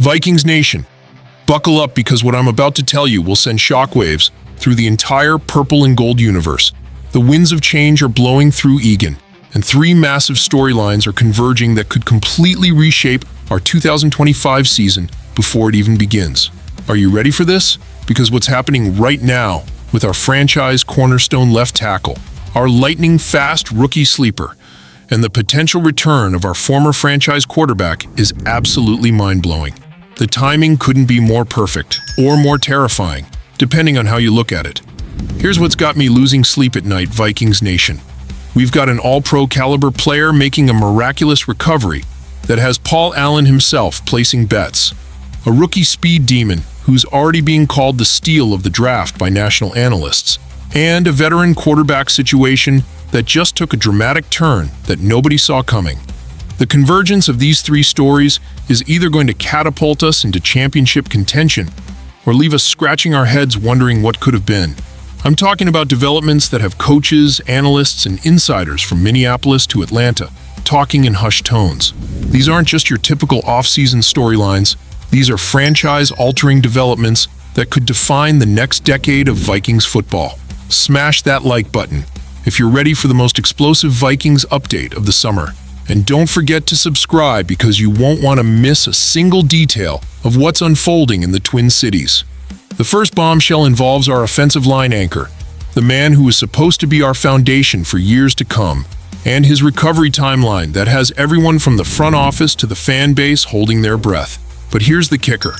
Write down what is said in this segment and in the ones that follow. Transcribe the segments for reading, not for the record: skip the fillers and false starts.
Vikings Nation, buckle up because what I'm about to tell you will send shockwaves through the entire purple and gold universe. The winds of change are blowing through Egan, and three massive storylines are converging that could completely reshape our 2025 season before it even begins. Are you ready for this? Because what's happening right now with our franchise cornerstone left tackle, our lightning-fast rookie sleeper, and the potential return of our former franchise quarterback is absolutely mind-blowing. The timing couldn't be more perfect or more terrifying, depending on how you look at it. Here's what's got me losing sleep at night, Vikings Nation. We've got an all-pro caliber player making a miraculous recovery that has Paul Allen himself placing bets. A rookie speed demon who's already being called the steal of the draft by national analysts. And a veteran quarterback situation that just took a dramatic turn that nobody saw coming. The convergence of these three stories is either going to catapult us into championship contention or leave us scratching our heads wondering what could have been. I'm talking about developments that have coaches, analysts, and insiders from Minneapolis to Atlanta talking in hushed tones. These aren't just your typical off-season storylines. These are franchise-altering developments that could define the next decade of Vikings football. Smash that like button if you're ready for the most explosive Vikings update of the summer. And don't forget to subscribe because you won't want to miss a single detail of what's unfolding in the Twin Cities. The first bombshell involves our offensive line anchor, the man who is supposed to be our foundation for years to come, and his recovery timeline that has everyone from the front office to the fan base holding their breath. But here's the kicker.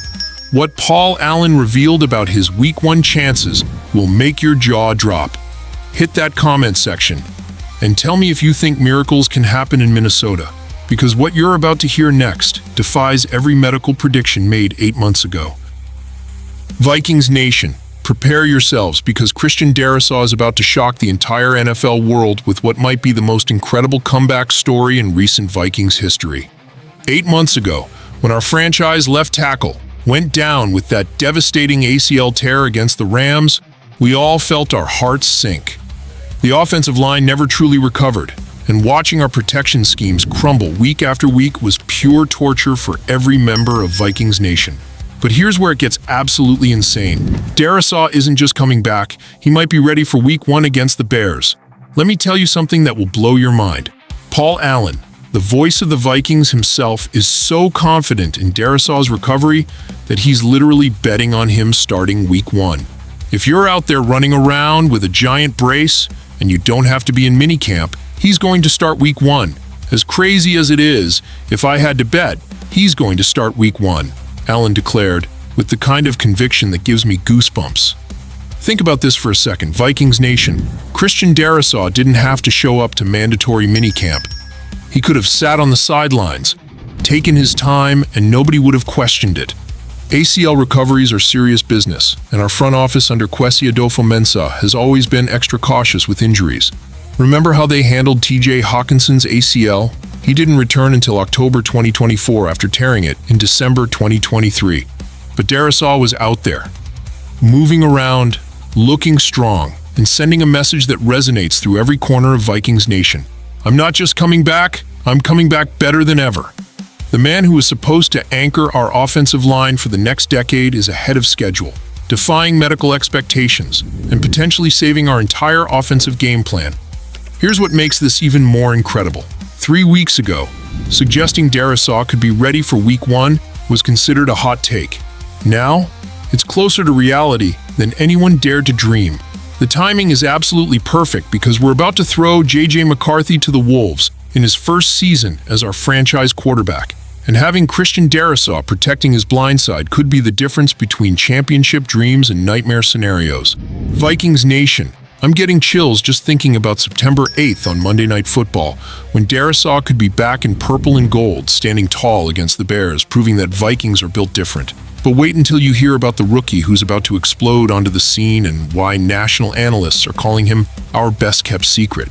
What Paul Allen revealed about his Week 1 chances will make your jaw drop. Hit that comment section and tell me if you think miracles can happen in Minnesota, because what you're about to hear next defies every medical prediction made 8 months ago. Vikings Nation, prepare yourselves because Christian Darrisaw is about to shock the entire NFL world with what might be the most incredible comeback story in recent Vikings history. 8 months ago, when our franchise left tackle went down with that devastating ACL tear against the Rams, we all felt our hearts sink. The offensive line never truly recovered, and watching our protection schemes crumble week after week was pure torture for every member of Vikings Nation. But here's where it gets absolutely insane. Darrisaw isn't just coming back, he might be ready for Week 1 against the Bears. Let me tell you something that will blow your mind. Paul Allen, the voice of the Vikings himself, is so confident in Darrisaw's recovery that he's literally betting on him starting Week 1. If you're out there running around with a giant brace and you don't have to be in minicamp, he's going to start Week 1. As crazy as it is, if I had to bet, he's going to start Week 1, Allen declared, with the kind of conviction that gives me goosebumps. Think about this for a second, Vikings Nation. Christian Darrisaw didn't have to show up to mandatory minicamp. He could have sat on the sidelines, taken his time, and nobody would have questioned it. ACL recoveries are serious business, and our front office under Kwesi Adofo-Mensah has always been extra cautious with injuries. Remember how they handled TJ Hawkinson's ACL? He didn't return until October 2024 after tearing it in December 2023. But Darrisaw was out there, moving around, looking strong, and sending a message that resonates through every corner of Vikings Nation. I'm not just coming back, I'm coming back better than ever. The man who is supposed to anchor our offensive line for the next decade is ahead of schedule, defying medical expectations and potentially saving our entire offensive game plan. Here's what makes this even more incredible. 3 weeks ago, suggesting Darrisaw could be ready for Week 1 was considered a hot take. Now, it's closer to reality than anyone dared to dream. The timing is absolutely perfect because we're about to throw J.J. McCarthy to the Wolves in his first season as our franchise quarterback. And having Christian Darrisaw protecting his blind side could be the difference between championship dreams and nightmare scenarios. Vikings Nation, I'm getting chills just thinking about September 8th on Monday Night Football, when Darrisaw could be back in purple and gold, standing tall against the Bears, proving that Vikings are built different. But wait until you hear about the rookie who's about to explode onto the scene and why national analysts are calling him our best-kept secret.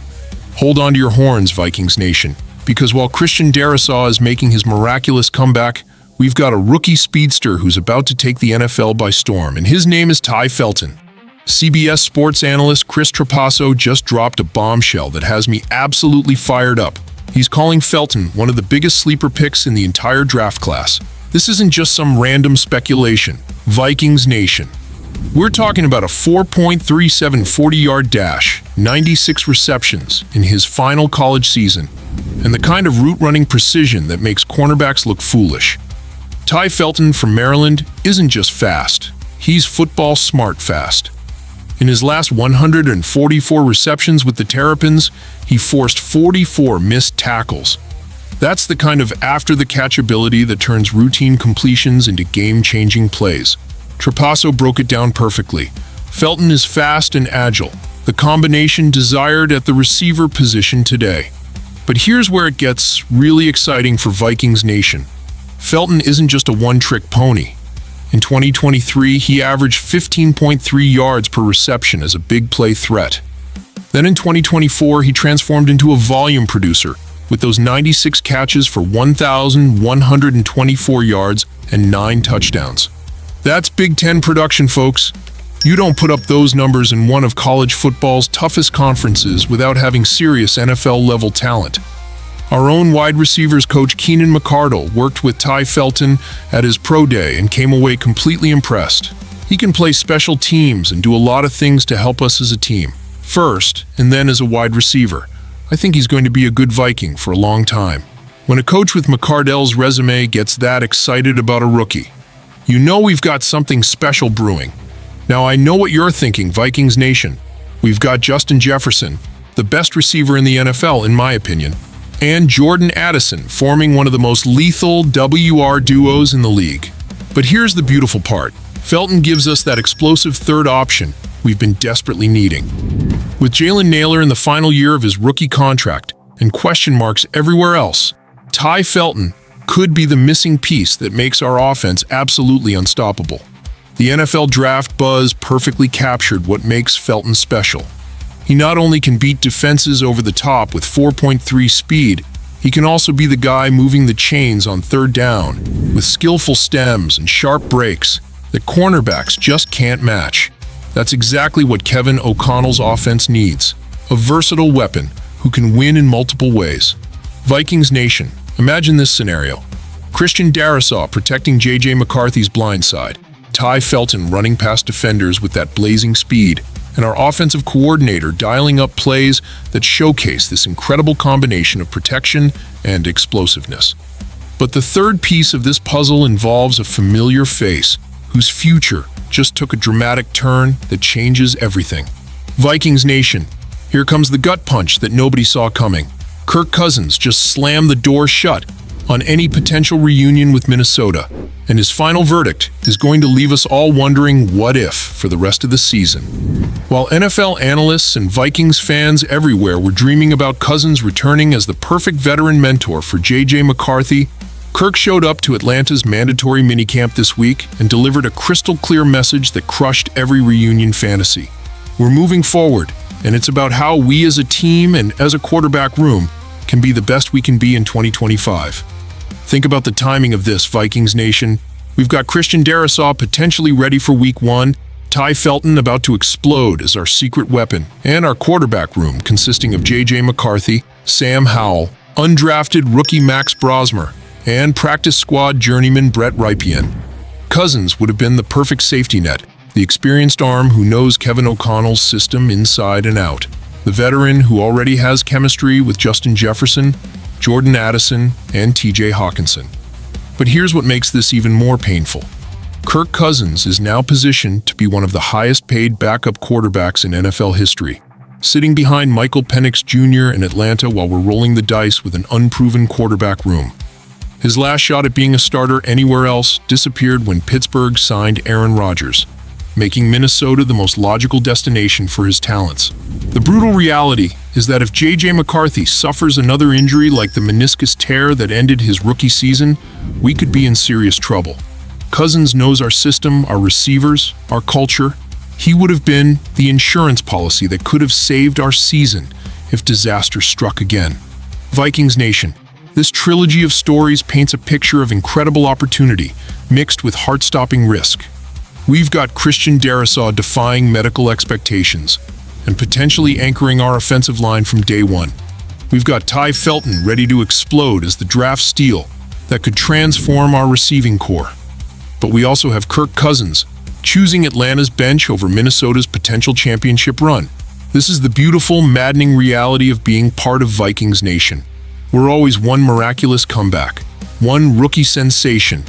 Hold on to your horns, Vikings Nation, because while Christian Darrisaw is making his miraculous comeback, we've got a rookie speedster who's about to take the NFL by storm, and his name is Ty Felton. CBS sports analyst Chris Trapasso just dropped a bombshell that has me absolutely fired up. He's calling Felton one of the biggest sleeper picks in the entire draft class. This isn't just some random speculation. Vikings Nation. We're talking about a 4.37 40-yard dash, 96 receptions in his final college season, and the kind of route-running precision that makes cornerbacks look foolish. Ty Felton from Maryland isn't just fast, he's football smart fast. In his last 144 receptions with the Terrapins, he forced 44 missed tackles. That's the kind of after-the-catch ability that turns routine completions into game-changing plays. Trapasso broke it down perfectly. Felton is fast and agile, the combination desired at the receiver position today. But here's where it gets really exciting for Vikings Nation. Felton isn't just a one-trick pony. In 2023, he averaged 15.3 yards per reception as a big play threat. Then in 2024, he transformed into a volume producer with those 96 catches for 1,124 yards and 9 touchdowns. That's Big Ten production, folks. You don't put up those numbers in one of college football's toughest conferences without having serious NFL-level talent. Our own wide receivers coach Keenan McCardle worked with Ty Felton at his pro day and came away completely impressed. He can play special teams and do a lot of things to help us as a team, first and then as a wide receiver. I think he's going to be a good Viking for a long time. When a coach with McCardle's resume gets that excited about a rookie, you know we've got something special brewing. Now I know what you're thinking, Vikings Nation. We've got Justin Jefferson, the best receiver in the NFL in my opinion, and Jordan Addison forming one of the most lethal WR duos in the league. But here's the beautiful part. Felton gives us that explosive third option we've been desperately needing. With Jalen Nailor in the final year of his rookie contract and question marks everywhere else, Ty Felton could be the missing piece that makes our offense absolutely unstoppable. The NFL draft buzz perfectly captured what makes Felton special. He not only can beat defenses over the top with 4.3 speed, he can also be the guy moving the chains on third down with skillful stems and sharp breaks that cornerbacks just can't match. That's exactly what Kevin O'Connell's offense needs, a versatile weapon who can win in multiple ways. Vikings Nation, imagine this scenario. Christian Darrisaw protecting J.J. McCarthy's blind side, Ty Felton running past defenders with that blazing speed, and our offensive coordinator dialing up plays that showcase this incredible combination of protection and explosiveness. But the third piece of this puzzle involves a familiar face whose future just took a dramatic turn that changes everything. Vikings Nation, here comes the gut punch that nobody saw coming. Kirk Cousins just slammed the door shut on any potential reunion with Minnesota, and his final verdict is going to leave us all wondering what if for the rest of the season. While NFL analysts and Vikings fans everywhere were dreaming about Cousins returning as the perfect veteran mentor for J.J. McCarthy, Kirk showed up to Atlanta's mandatory minicamp this week and delivered a crystal-clear message that crushed every reunion fantasy. We're moving forward, and it's about how we as a team and as a quarterback room can be the best we can be in 2025. Think about the timing of this, Vikings Nation. We've got Christian Darrisaw potentially ready for Week 1, Ty Felton about to explode as our secret weapon, and our quarterback room consisting of J.J. McCarthy, Sam Howell, undrafted rookie Max Brosmer, and practice squad journeyman Brett Rypien. Cousins would have been the perfect safety net, the experienced arm who knows Kevin O'Connell's system inside and out, the veteran who already has chemistry with Justin Jefferson, Jordan Addison, and T.J. Hawkinson. But here's what makes this even more painful. Kirk Cousins is now positioned to be one of the highest-paid backup quarterbacks in NFL history, sitting behind Michael Penix Jr. in Atlanta while we're rolling the dice with an unproven quarterback room. His last shot at being a starter anywhere else disappeared when Pittsburgh signed Aaron Rodgers, making Minnesota the most logical destination for his talents. The brutal reality is that if J.J. McCarthy suffers another injury like the meniscus tear that ended his rookie season, we could be in serious trouble. Cousins knows our system, our receivers, our culture. He would have been the insurance policy that could have saved our season if disaster struck again. Vikings Nation, this trilogy of stories paints a picture of incredible opportunity mixed with heart-stopping risk. We've got Christian Darrisaw defying medical expectations and potentially anchoring our offensive line from day one. We've got Ty Felton ready to explode as the draft steal, that could transform our receiving core. But we also have Kirk Cousins, choosing Atlanta's bench over Minnesota's potential championship run. This is the beautiful, maddening reality of being part of Vikings Nation. We're always one miraculous comeback, one rookie sensation,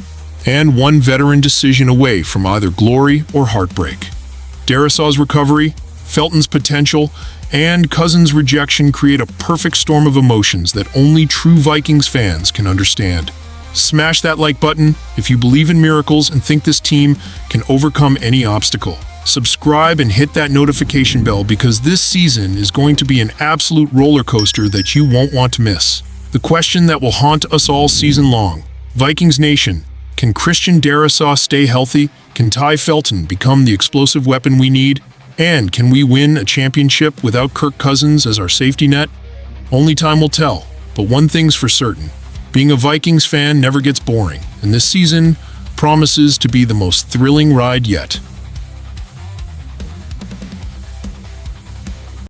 and one veteran decision away from either glory or heartbreak. Darrisaw's recovery, Felton's potential, and Cousins' rejection create a perfect storm of emotions that only true Vikings fans can understand. Smash that like button if you believe in miracles and think this team can overcome any obstacle. Subscribe and hit that notification bell because this season is going to be an absolute roller coaster that you won't want to miss. The question that will haunt us all season long: Vikings Nation, can Christian Darrisaw stay healthy? Can Ty Felton become the explosive weapon we need? And can we win a championship without Kirk Cousins as our safety net? Only time will tell, but one thing's for certain: being a Vikings fan never gets boring, and this season promises to be the most thrilling ride yet.